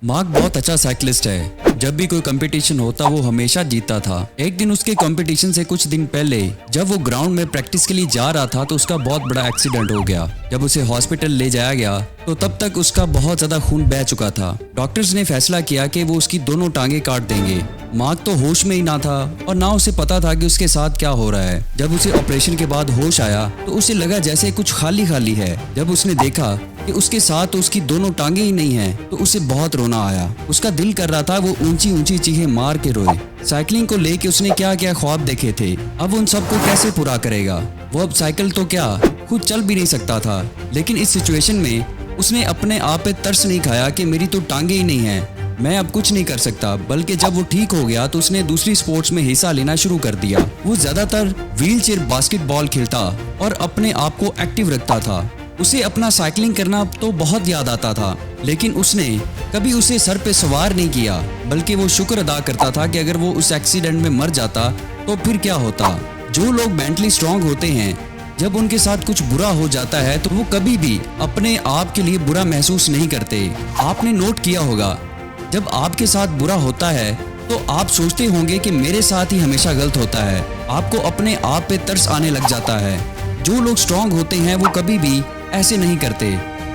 Mark बहुत अच्छा cyclist है। जब भी कोई कंपटीशन होता वो हमेशा जीतता था। एक दिन उसके कंपटीशन से कुछ दिन पहले जब वो ग्राउंड में प्रैक्टिस के लिए जा रहा था तो उसका बहुत बड़ा एक्सीडेंट हो गया। जब उसे हॉस्पिटल ले जाया गया तो तब तक उसका बहुत ज्यादा खून बह चुका था। डॉक्टर्स ने फैसला किया कि वो उसकी दोनों टांगे काट देंगे। मार्क तो होश में ही ना था और ना उसे पता था कि उसके साथ क्या हो रहा है। जब उसे ऑपरेशन के बाद होश आया तो उसे लगा जैसे कुछ खाली खाली है। जब उसने देखा कि उसके साथ तो उसकी दोनों टांगे ही नहीं हैं, तो उसे बहुत रोना आया। उसका दिल कर रहा था वो ऊंची ऊंची चीखें मार के रोए। साइकिलिंग को लेके उसने क्या क्या ख्वाब देखे थे, अब उन सबको कैसे पूरा करेगा। वो अब साइकिल तो क्या खुद चल भी नहीं सकता था। लेकिन इस सिचुएशन में उसने अपने आप पे तरस नहीं खाया कि मेरी तो टांगे ही नहीं है, मैं अब कुछ नहीं कर सकता। बल्कि जब वो ठीक हो गया तो उसने दूसरी स्पोर्ट्स में हिस्सा लेना शुरू कर दिया। वो ज्यादातर व्हील चेयर बास्केटबॉल खेलता और अपने आप को एक्टिव रखता था। उसे अपना साइकिलिंग करना तो बहुत याद आता था, लेकिन उसने कभी उसे सर पे सवार नहीं किया। बल्कि वो शुक्र अदा करता था कि अगर वो उस एक्सीडेंट में मर जाता तो फिर क्या होता। जो लोग मेंटली स्ट्रांग होते हैं, जब उनके साथ कुछ बुरा हो जाता है तो वो कभी भी अपने आप के लिए बुरा महसूस नहीं करते। आपने नोट किया होगा, जब आपके साथ बुरा होता है तो आप सोचते होंगे कि मेरे साथ ही हमेशा गलत होता है। आपको अपने आप पे तरस आने लग जाता है। जो लोग स्ट्रांग होते हैं वो कभी भी ऐसे नहीं करते,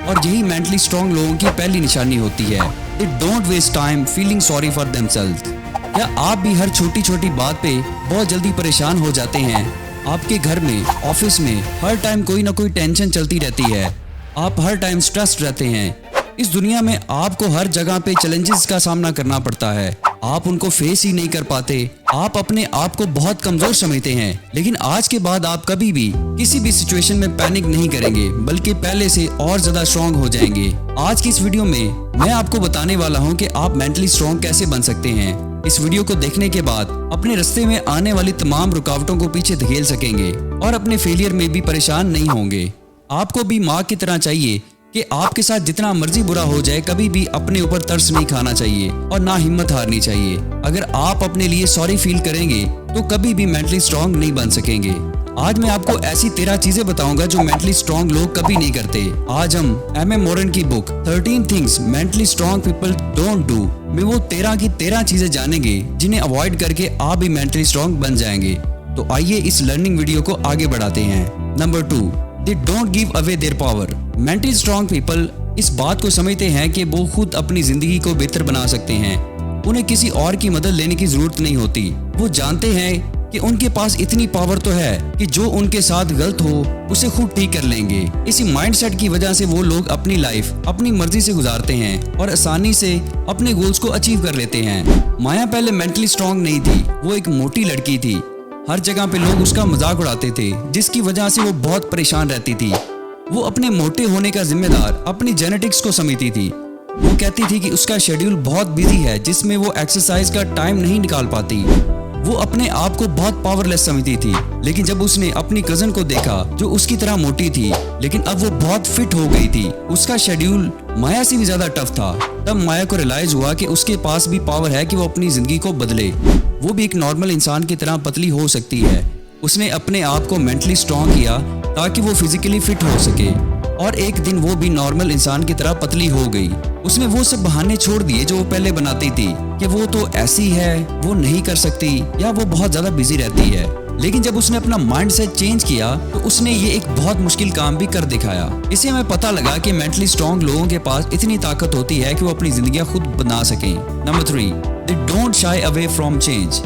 और यही मेंटली स्ट्रांग लोगों की पहली निशानी होती है। They don't waste time feeling sorry for themselves। क्या आप भी हर छोटी छोटी बात पे बहुत जल्दी परेशान हो जाते हैं? आपके घर में, ऑफिस में हर टाइम कोई ना कोई टेंशन चलती रहती है। आप हर टाइम स्ट्रेस्ड रहते हैं। इस दुनिया में आपको हर जगह पे चैलेंजेस का सामना करना पड़ता है। आप उनको फेस ही नहीं कर पाते। आप अपने आप को बहुत कमजोर समझते हैं। लेकिन आज के बाद आप कभी भी किसी भी सिचुएशन में पैनिक नहीं करेंगे, बल्कि पहले से और ज्यादा स्ट्रांग हो जाएंगे। आज की इस वीडियो में मैं आपको बताने वाला हूं कि आप मेंटली स्ट्रांग कैसे बन सकते हैं। इस वीडियो को देखने के बाद अपने रास्ते में आने वाली तमाम रुकावटों को पीछे धकेल सकेंगे और अपने फेलियर में भी परेशान नहीं होंगे। आपको भी मार्क की तरह चाहिए कि आपके साथ जितना मर्जी बुरा हो जाए, कभी भी अपने ऊपर तरस नहीं खाना चाहिए और ना हिम्मत हारनी चाहिए। अगर आप अपने लिए सॉरी फील करेंगे तो कभी भी मेंटली स्ट्रांग नहीं बन सकेंगे। आज मैं आपको ऐसी 13 चीजें बताऊंगा जो मेंटली स्ट्रांग लोग कभी नहीं करते। आज हम M.A. मोरन की book 13 things mentally strong people don't do में वो 13 की 13 चीजें जानेंगे जिन्हें अवॉइड करके आप भी मेंटली स्ट्रांग बन जाएंगे। तो आइए इस लर्निंग वीडियो को आगे बढ़ाते हैं। Number 2, They don't give away their power। Mentally strong people इस बात को समझते हैं कि वो खुद अपनी जिंदगी को बेहतर बना सकते हैं। उन्हें किसी और की मदद लेने की जरूरत नहीं होती। वो जानते हैं कि उनके पास इतनी पावर तो है कि जो उनके साथ गलत हो उसे खुद ठीक कर लेंगे। इसी माइंडसेट की वजह से वो लोग अपनी लाइफ अपनी मर्जी से गुजारते हैं और आसानी से अपने गोल्स को अचीव कर लेते हैं। माया पहले मेंटली स्ट्रांग नहीं थी। वो एक मोटी लड़की थी। हर जगह पे लोग उसका मजाक उड़ाते थे, जिसकी वजह से वो बहुत परेशान रहती थी। वो अपने मोटे होने का जिम्मेदार अपनी जेनेटिक्स को समझती थी। वो कहती थी कि उसका शेड्यूल बहुत बिजी है, जिसमें वो एक्सरसाइज का टाइम नहीं निकाल पाती। वो अपने आप को बहुत पावरलेस समझती थी। लेकिन जब उसने अपनी कजन को देखा जो उसकी तरह मोटी थी, लेकिन अब वो बहुत फिट हो गई थी, उसका शेड्यूल माया से भी ज्यादा टफ था, तब माया को रियलाइज हुआ कि उसके पास भी पावर है कि वो अपनी जिंदगी को बदले। वो भी एक नॉर्मल इंसान की तरह पतली हो सकती है। उसने अपने आप को मेंटली स्ट्रांग किया ताकि वो फिजिकली फिट हो सके, और एक दिन वो भी नॉर्मल इंसान की तरह पतली हो गई। उसने वो सब बहाने छोड़ दिए जो वो पहले बनाती थी कि वो तो ऐसी है, वो नहीं कर सकती, या वो बहुत ज्यादा बिजी रहती है। लेकिन जब उसने अपना माइंडसेट चेंज किया तो उसने ये एक बहुत मुश्किल काम भी कर दिखाया। इससे हमें पता लगा कि मेंटली स्ट्रांग लोगों के पास इतनी ताकत होती है कि वो अपनी जिंदगियां खुद बना सकें। Number 3, They don't shy away from change।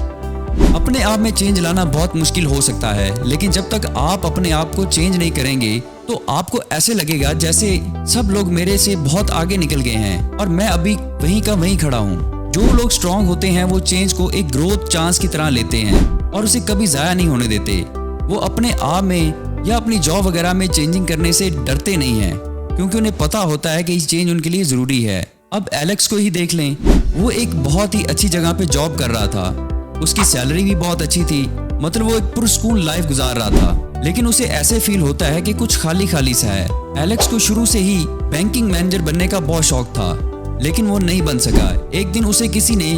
अपने आप में चेंज लाना बहुत मुश्किल हो सकता है, लेकिन जब तक आप अपने आप को चेंज नहीं करेंगे तो आपको ऐसे लगेगा जैसे सब लोग मेरे से बहुत आगे निकल गए हैं और मैं अभी वहीं का वहीं खड़ा हूँ। जो लोग स्ट्रांग होते हैं वो चेंज को एक ग्रोथ चांस की तरह लेते हैं और उसे कभी जाया नहीं होने देते। वो अपने आप में या अपनी जॉब वगैरह में चेंजिंग करने से डरते नहीं हैं, क्योंकि उन्हें पता होता है कि ये चेंज उनके लिए जरूरी है। अब एलेक्स को ही देख लें। वो एक बहुत ही अच्छी जगह पे जॉब कर रहा था। उसकी सैलरी भी बहुत अच्छी थी, मतलब वो एक पुरस्कून लाइफ गुजार रहा था। लेकिन उसे ऐसे फील होता है कि कुछ खाली खाली सा है। एलेक्स को शुरू से ही बैंकिंग मैनेजर बनने का बहुत शौक था, लेकिन वो नहीं बन सका। एक दिन उसे किसी ने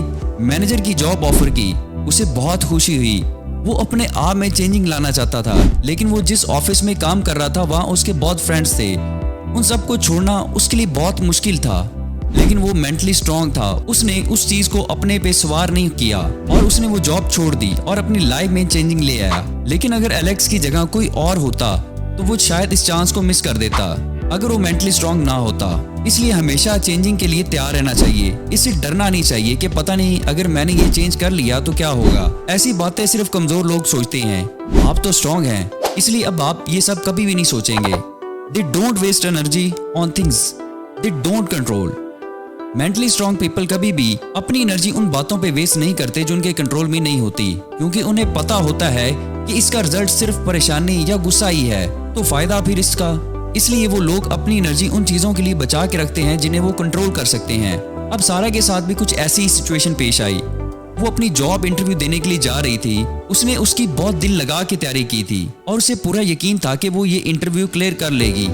मैनेजर की जॉब ऑफर की। उसे बहुत खुशी हुई। वो अपने आप में चेंजिंग लाना चाहता था, लेकिन वो जिस ऑफिस में काम कर रहा था वहाँ उसके बहुत फ्रेंड्स थे। उन सबको छोड़ना उसके लिए बहुत मुश्किल था। लेकिन वो मेंटली स्ट्रांग था। उसने उस चीज को अपने पे सवार नहीं किया और उसने वो जॉब छोड़ दी और अपनी लाइफ में चेंजिंग ले आया। लेकिन अगर एलेक्स की जगह कोई और होता तो वो शायद इस चांस को मिस कर देता अगर वो मेंटली स्ट्रांग ना होता। इसलिए हमेशा चेंजिंग के लिए तैयार रहना चाहिए। इससे डरना नहीं चाहिए कि पता नहीं अगर मैंने ये चेंज कर लिया तो क्या होगा। ऐसी बातें सिर्फ कमजोर लोग सोचते हैं। आप तो स्ट्रांग हैं, इसलिए अब आप ये सब कभी भी नहीं सोचेंगे। They don't waste energy on things they don't control। Mentally strong people कभी भी अपनी एनर्जी उन बातों पे वेस्ट नहीं करते जो उनके कंट्रोल में नहीं होती, क्योंकि उन्हें पता होता है कि इसका रिजल्ट सिर्फ परेशानी या गुस्सा ही है, तो फायदा फिर इसका। इसलिए वो लोग अपनी एनर्जी उन चीजों के लिए बचा के रखते हैं जिन्हें वो कंट्रोल कर सकते हैं। अब सारा के साथ भी कुछ ऐसी सिचुएशन पेश आई। वो अपनी जॉब इंटरव्यू देने के लिए जा रही थी। उसने उसकी बहुत दिल लगा के तैयारी की थी और उसे पूरा यकीन था कि वो ये इंटरव्यू क्लियर कर लेगी।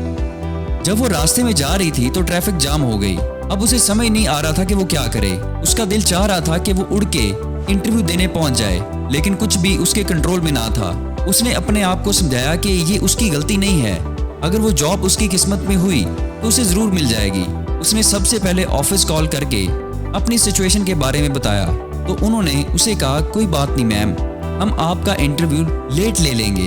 जब वो रास्ते में जा रही थी तो ट्रैफिक जाम हो गई। अब उसे समझ नहीं आ रहा था कि वो क्या करे। उसका दिल चाह रहा था कि वो उड़ के इंटरव्यू देने पहुंच जाए, लेकिन कुछ भी उसके कंट्रोल में ना था। उसने अपने आप को समझाया कि ये उसकी गलती नहीं है। अगर वो जॉब उसकी किस्मत में हुई तो उसे जरूर मिल जाएगी। उसने सबसे पहले ऑफिस कॉल करके अपनी सिचुएशन के बारे में बताया तो उन्होंने उसे कहा, कोई बात नहीं मैम, हम आपका इंटरव्यू लेट ले लेंगे।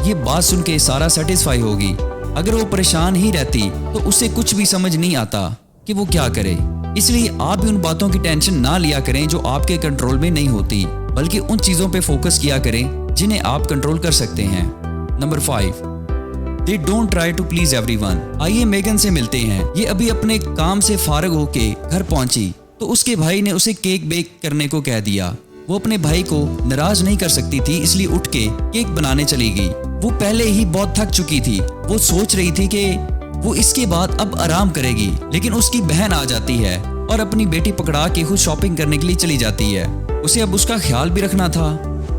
ये बात सुन के सारा सेटिस्फाई होगी। अगर वो परेशान ही रहती तो उसे कुछ भी समझ नहीं आता कि वो क्या करे। इसलिए आप भी उन बातों की टेंशन ना लिया करें जो आपके कंट्रोल में नहीं होती, बल्कि उन चीजों पे फोकस किया करें जिन्हें आप कंट्रोल कर सकते हैं। Number 5, They don't try to please everyone। आइए मेगन से मिलते हैं। ये अभी अपने काम से फारिग होके घर पहुंची तो उसके भाई ने उसे केक बेक करने को कह दिया। वो अपने भाई को नाराज नहीं कर सकती थी, इसलिए उठ के केक बनाने चली गई। वो पहले ही बहुत थक चुकी थी। वो सोच रही थी कि वो इसके बाद अब आराम करेगी, लेकिन उसकी बहन आ जाती है और अपनी बेटी पकड़ा के खुद शॉपिंग करने के लिए चली जाती है। उसे अब उसका ख्याल भी रखना था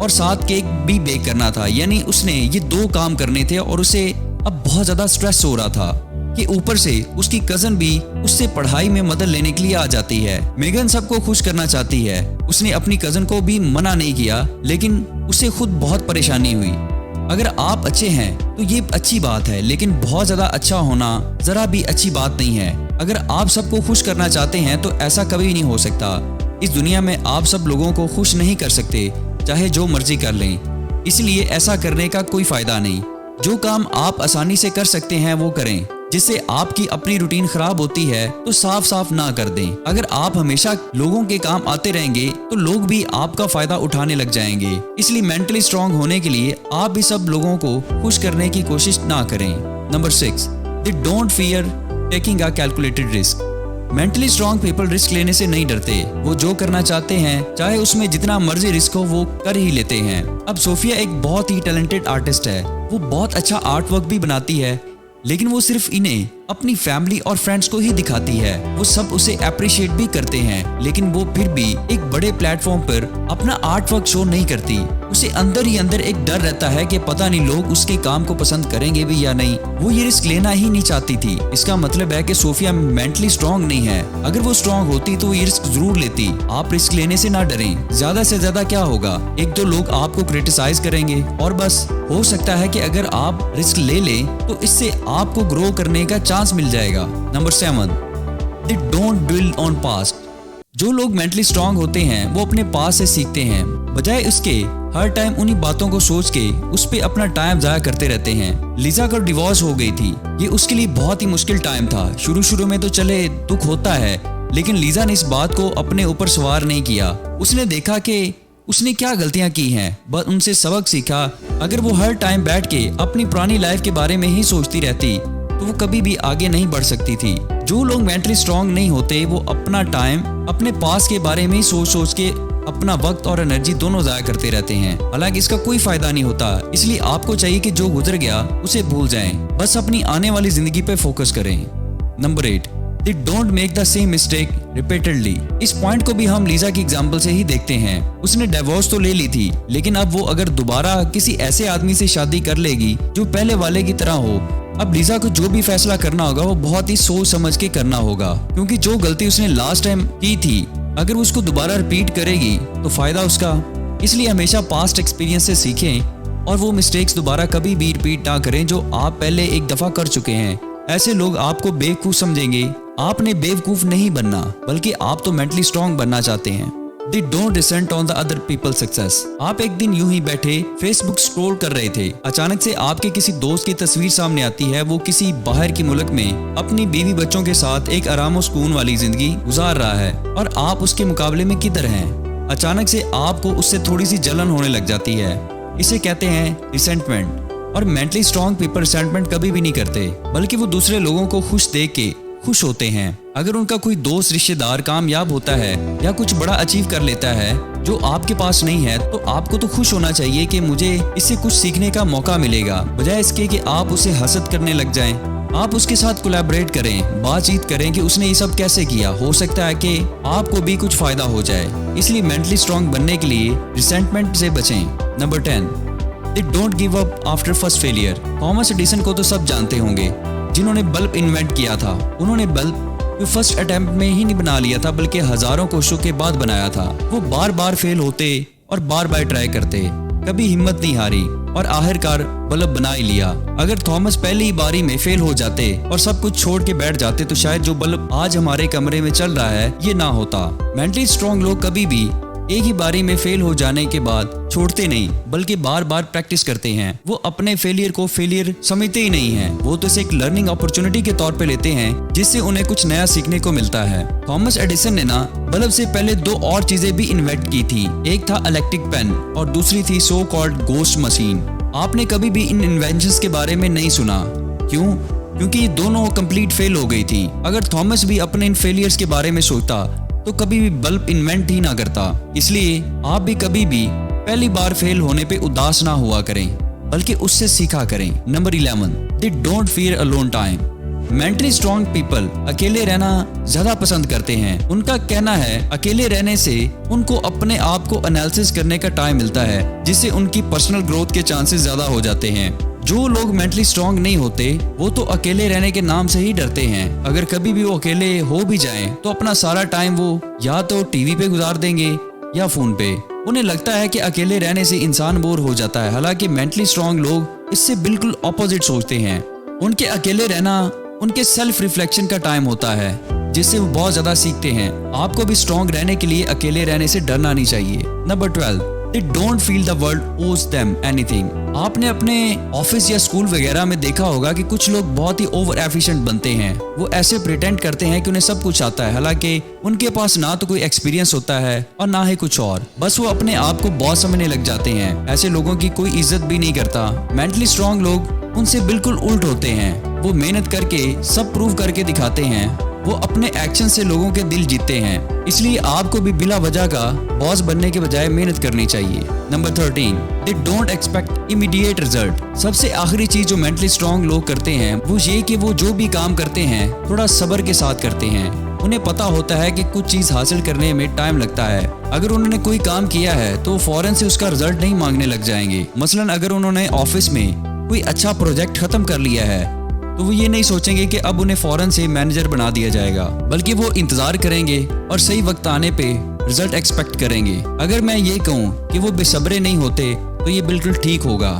और साथ केक भी बेक करना था, यानी उसने ये 2 काम करने थे और उसे अब बहुत ज्यादा स्ट्रेस हो रहा था कि ऊपर से उसकी कजन भी उससे पढ़ाई में मदद लेने के लिए आ जाती है। मेगन सबको खुश करना चाहती है। उसने अपनी कजन को भी मना नहीं किया, लेकिन उसे खुद बहुत परेशानी हुई। अगर आप अच्छे हैं तो ये अच्छी बात है, लेकिन बहुत ज्यादा अच्छा होना जरा भी अच्छी बात नहीं है। अगर आप सबको खुश करना चाहते हैं तो ऐसा कभी नहीं हो सकता। इस दुनिया में आप सब लोगों को खुश नहीं कर सकते, चाहे जो मर्जी कर लें। इसलिए ऐसा करने का कोई फायदा नहीं। जो काम आप आसानी से कर सकते हैं वो करें। जिससे आपकी अपनी रूटीन खराब होती है तो साफ साफ ना कर दें। अगर आप हमेशा लोगों के काम आते रहेंगे तो लोग भी आपका फायदा उठाने लग जाएंगे। इसलिए मेंटली स्ट्रांग होने के लिए आप भी सब लोगों को खुश करने की कोशिश ना करें। Number 6, They don't fear taking a calculated risk। Mentally strong people risk लेने से नहीं डरते। वो जो करना चाहते हैं चाहे उसमें जितना मर्जी रिस्क हो वो कर ही लेते हैं। अब सोफिया एक बहुत ही टैलेंटेड आर्टिस्ट है। वो बहुत अच्छा आर्ट वर्क भी बनाती है, लेकिन वो सिर्फ इन्हें अपनी फैमिली और फ्रेंड्स को ही दिखाती है। वो सब उसे अप्रिशिएट भी करते हैं, लेकिन वो फिर भी एक बड़े प्लेटफॉर्म पर अपना आर्ट वर्क शो नहीं करती। उसे अंदर ही अंदर एक डर रहता है कि पता नहीं लोग उसके काम को पसंद करेंगे भी या नहीं। वो ये रिस्क लेना ही नहीं चाहती थी। इसका मतलब है कि सोफिया मेंटली स्ट्रांग नहीं है। अगर वो स्ट्रांग होती तो ये रिस्क जरूर लेती। आप रिस्क लेने से ना डरें। ज्यादा से ज्यादा क्या होगा, 1-2 लोग आपको क्रिटिसाइज करेंगे और बस। हो सकता है कि अगर आप रिस्क ले लें तो इससे आपको ग्रो करने का चांस मिल जाएगा। Number 7, They don't dwell on past। जो लोग मेंटली स्ट्रांग होते हैं वो अपने पास से सीखते हैं, बजाय उसके हर टाइम उन्हीं बातों को सोच के उस पे अपना टाइम जाया करते रहते हैं। लीजा का डिवोर्स हो गई थी। ये उसके लिए बहुत ही मुश्किल टाइम था। शुरू में तो चले दुख होता है, लेकिन लीजा ने इस बात को अपने ऊपर सवार नहीं किया। उसने देखा कि उसने क्या गलतियां की हैं, बस उनसे सबक सीखा। अगर वो हर टाइम बैठ के अपनी पुरानी लाइफ के बारे में ही सोचती रहती तो वो कभी भी आगे नहीं बढ़ सकती थी। जो लोग मेंटली स्ट्रांग नहीं होते वो अपना टाइम अपने पास के बारे में ही सोच के अपना वक्त और एनर्जी दोनों जाया करते रहते हैं। हालांकि इसका कोई फायदा नहीं होता। इसलिए आपको चाहिए कि जो गुजर गया उसे भूल जाएं, बस अपनी आने वाली जिंदगी पे फोकस करें। Number 8, They don't make the same mistake repeatedly। इस पॉइंट को भी हम लीजा की एग्जांपल से ही देखते हैं। उसने डिवोर्स तो ले ली थी, लेकिन अब वो अगर दोबारा किसी ऐसे आदमी से शादी कर लेगी जो पहले वाले की तरह हो। अब लीजा को जो भी फैसला करना होगा वो बहुत ही सोच समझ के करना होगा, क्योंकि जो गलती उसने लास्ट टाइम की थी अगर वो उसको दोबारा रिपीट करेगी तो फायदा उसका। इसलिए हमेशा पास्ट एक्सपीरियंस से सीखें और वो मिस्टेक्स दोबारा कभी भी रिपीट ना करें जो आप पहले एक दफा कर चुके हैं। ऐसे लोग आपको बेवकूफ समझेंगे, आपने बेवकूफ नहीं बनना, बल्कि आप तो मेंटली स्ट्रांग बनना चाहते हैं। They don't descend on the other people's success। आप एक दिन यूं ही बैठे फेसबुक स्क्रॉल कर रहे थे, अचानक से आपके किसी दोस्त की तस्वीर सामने आती है। वो किसी बाहर के मुल्क में अपनी बीवी बच्चों के साथ एक आराम और सुकून वाली जिंदगी गुजार रहा है और आप उसके मुकाबले में किधर हैं। अचानक से आपको उससे थोड़ी सी जलन होने लग जाती है। इसे कहते हैं रिसेंटमेंट। और मेंटली स्ट्रांग पीपल रिसेंटमेंट कभी भी नहीं करते, बल्कि वो दूसरे लोगों को खुश देख के खुश होते हैं। अगर उनका कोई दोस्त रिश्तेदार कामयाब होता है या कुछ बड़ा अचीव कर लेता है जो आपके पास नहीं है, तो आपको तो खुश होना चाहिए कि मुझे इससे कुछ सीखने का मौका मिलेगा, बजाय इसके कि आप उसे हसद करने लग जाएं। आप उसके साथ कोलैबोरेट करें, बातचीत करें कि उसने ये सब कैसे किया, हो सकता है कि आपको भी कुछ फायदा हो जाए। इसलिए मेंटली स्ट्रांग बनने के लिए रिसेंटमेंट से बचें। Number 10, they don't give up after first failure. Thomas Edison को तो सब जानते होंगे, जिन्होंने बल्ब इन्वेंट किया था। उन्होंने बल्ब फर्स्ट अटेम्प्ट में ही नहीं बना लिया था, बल्कि हजारों कोशिशों के बाद बनाया था। वो बार बार फेल होते और बार बार ट्राई करते, कभी हिम्मत नहीं हारी और आखिरकार बल्ब बना ही लिया। अगर थॉमस पहली ही बारी में फेल हो जाते और सब कुछ छोड़ के बैठ जाते, तो शायद जो बल्ब आज हमारे कमरे में चल रहा है ये ना होता। मेंटली स्ट्रांग लोग कभी भी एक ही बारी में फेल हो जाने के बाद छोड़ते नहीं, बल्कि बार बार प्रैक्टिस करते हैं। वो अपने फेलियर को फेलियर समझते ही नहीं हैं, वो तो इसे एक लर्निंग अपॉर्चुनिटी के तौर पे लेते हैं, जिससे उन्हें कुछ नया सीखने को मिलता है। थॉमस एडिसन ने ना बल्ब से पहले 2 और चीजें भी इन्वेंट की थी। एक था इलेक्ट्रिक पेन और दूसरी थी सो कॉल्ड गोस्ट मशीन। आपने कभी भी इन इन्वेंशंस के बारे में नहीं सुना, क्यों? क्योंकि ये दोनों कंप्लीट फेल हो गई थी। अगर थॉमस भी अपने इन फेलियर्स के बारे में सोचता तो कभी भी बल्ब इन्वेंट ही ना करता। इसलिए आप भी कभी भी पहली बार फेल होने पे उदास ना हुआ करें, बल्कि उससे सीखा करें। Number 11, they don't fear alone time. Mentally strong people अकेले रहना ज्यादा पसंद करते हैं। उनका कहना है अकेले रहने से उनको अपने आप को एनालिसिस करने का टाइम मिलता है, जिससे उनकी पर्सनल ग्रोथ के चांसेस ज्यादा हो जाते हैं। जो लोग मेंटली स्ट्रांग नहीं होते वो तो अकेले रहने के नाम से ही डरते हैं। अगर कभी भी वो अकेले हो भी जाएं, तो अपना सारा टाइम वो या तो टीवी पे गुजार देंगे या फोन पे। उन्हें लगता है कि अकेले रहने से इंसान बोर हो जाता है, हालांकि मेंटली स्ट्रांग लोग इससे बिल्कुल ऑपोजिट सोचते हैं। उनके अकेले रहना उनके सेल्फ रिफ्लेक्शन का टाइम होता है, जिससे वो बहुत ज्यादा सीखते हैं। आपको भी स्ट्रांग रहने के लिए अकेले रहने से डरना नहीं चाहिए। Number 12, They don't feel the world owes them anything। आपने अपने ऑफिस या स्कूल वगैरह में देखा होगा कि कुछ लोग बहुत ही ओवर एफिशिएंट बनते हैं। वो ऐसे प्रिटेंड करते हैं कि उन्हें सब कुछ आता है, हालांकि उनके पास ना तो कोई एक्सपीरियंस होता है और ना ही कुछ और। बस वो अपने आप को बॉस समझने लग जाते हैं। ऐसे लोगों की कोई इज्जत भी नहीं करता। मेंटली स्ट्रांग लोग उनसे बिल्कुल उल्ट होते हैं। वो मेहनत करके सब प्रूव करके दिखाते हैं। वो अपने एक्शन से लोगों के दिल जीतते हैं। इसलिए आपको भी बिला वजह का बॉस बनने के बजाय मेहनत करनी चाहिए। Number 13, they don't expect immediate result. सबसे आखिरी चीज जो मेंटली स्ट्रांग लोग करते हैं वो ये कि वो जो भी काम करते हैं थोड़ा सब्र के साथ करते हैं। उन्हें पता होता है कि कुछ चीज हासिल करने में टाइम लगता है। अगर उन्होंने कोई काम किया है तो फौरन से उसका रिजल्ट नहीं मांगने लग जाएंगे। मसलन अगर उन्होंने ऑफिस में कोई अच्छा प्रोजेक्ट खत्म कर लिया है, तो वो ये नहीं सोचेंगे कि अब उन्हें फौरन से मैनेजर बना दिया जाएगा, बल्कि वो इंतजार करेंगे और सही वक्त आने पे रिजल्ट एक्सपेक्ट करेंगे। अगर मैं ये कहूँ कि वो बेसब्रे नहीं होते तो ये बिल्कुल ठीक होगा।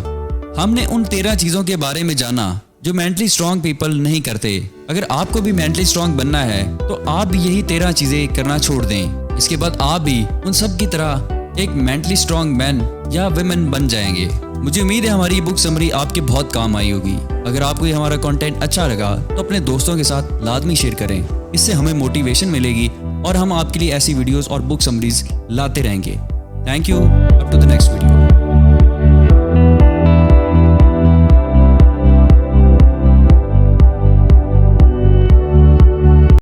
हमने उन 13 चीजों के बारे में जाना जो मेंटली स्ट्रांग पीपल नहीं करते। अगर आपको भी मेंटली स्ट्रांग बनना है तो आप भी यही 13 चीजें करना छोड़ दें। इसके बाद आप भी उन सब की तरह एक मेंटली स्ट्रांग मैन या वुमेन बन जाएंगे। मुझे उम्मीद है हमारी बुक समरी आपके बहुत काम आई होगी। अगर आपको ये हमारा कंटेंट अच्छा लगा तो अपने दोस्तों के साथ लाजमी शेयर करें। इससे हमें मोटिवेशन मिलेगी और हम आपके लिए ऐसी वीडियोस और बुक समरीज लाते रहेंगे। Thank you. Up to the next video.